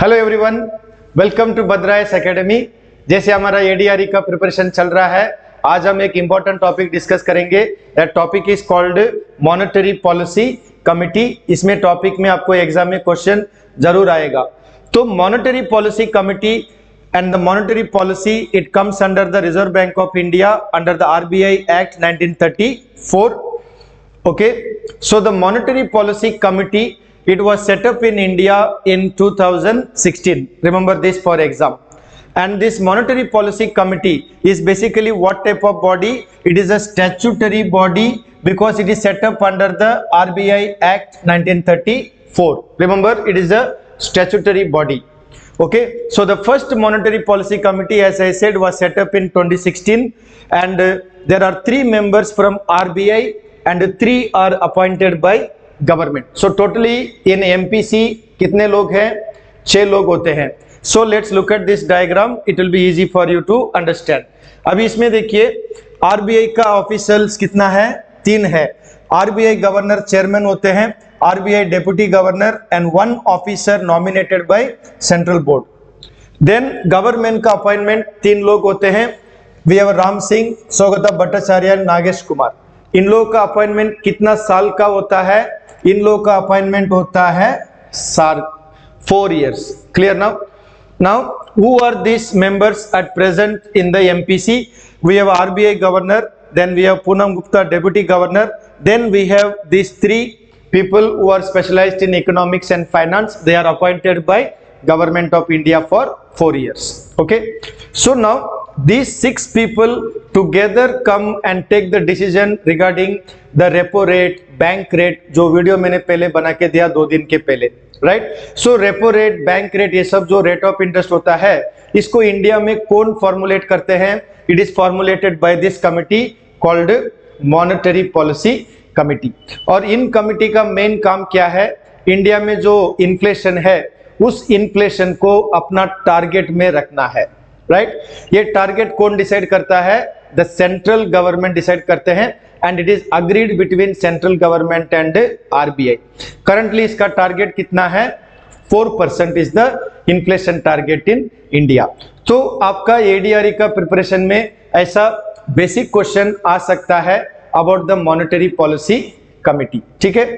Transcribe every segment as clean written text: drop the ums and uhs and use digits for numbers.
Hello everyone, welcome to भद्राएस academy. जैसे हमारा एडीआरई का प्रिपरेशन चल रहा है, आज हम एक इंपॉर्टेंट टॉपिक डिस्कस करेंगे। That topic is called monetary policy committee. इसमें टॉपिक में आपको एग्जाम में क्वेश्चन जरूर आएगा। तो monetary policy committee and the monetary policy, it comes under the Reserve Bank of India under the RBI Act 1934. Okay, so the monetary policy committee, it was set up in India in 2016. Remember this for exam. And this monetary policy committee is basically what type of body? It is a statutory body because it is set up under the RBI Act 1934. Remember, it is a statutory body. Okay, so the first monetary policy committee, as I said, was set up in 2016, and there are 3 members from RBI and 3 are appointed by government. So totally in MPC कितने लोग हैं? 6 लोग होते हैं. So let's look at this diagram. It will be easy for you to understand. अभी इसमें देखिए RBI का ऑफिसर्स कितना है? 3 है. RBI गवर्नर चेयरमैन होते हैं, RBI deputy governor and 1 officer nominated by central board. Then government का appointment 3 लोग होते हैं. We have Ram Singh, Saugata Bhattacharya, Nagesh Kumar. इन लोगों का अपॉइंटमेंट कितना साल का होता है? इन लोगों का अपॉइंटमेंट होता है 4 years. Clear now? Now who are these members at present in the MPC? We have RBI governor, then we have Poonam Gupta deputy governor, then we have these 3 people who are specialized in economics and finance. They are appointed by government of India for 4 years. Okay, so now these 6 people together come and take the decision regarding the repo rate, bank rate, जो video मैंने पहले बना के दिया 2 दिन के पहले, right? सो repo rate, bank rate, ये सब जो रेट ऑफ इंटरेस्ट होता है, इसको इंडिया में कौन फॉर्मुलेट करते हैं? It is formulated by this committee called monetary policy committee. और इन कमिटी का मेन काम क्या है? इंडिया में जो इन्फ्लेशन है, उस इन्फ्लेशन को अपना टारगेट में रखना है, राइट? ये टारगेट कौन डिसाइड करता है? द सेंट्रल गवर्नमेंट डिसाइड करते हैं, and it is agreed between central government and RBI. Currently इसका टारगेट कितना है? 4% is the inflation target in India. तो आपका एडीआरई का प्रिपरेशन में ऐसा बेसिक क्वेश्चन आ सकता है about the monetary policy committee. ठीक है?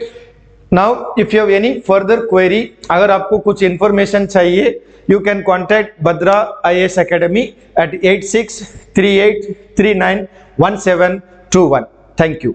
Now if you have any further query, अगर आपको कुछ information चाहिए, you can contact Bhadra IAS Academy at 8638391721. Thank you.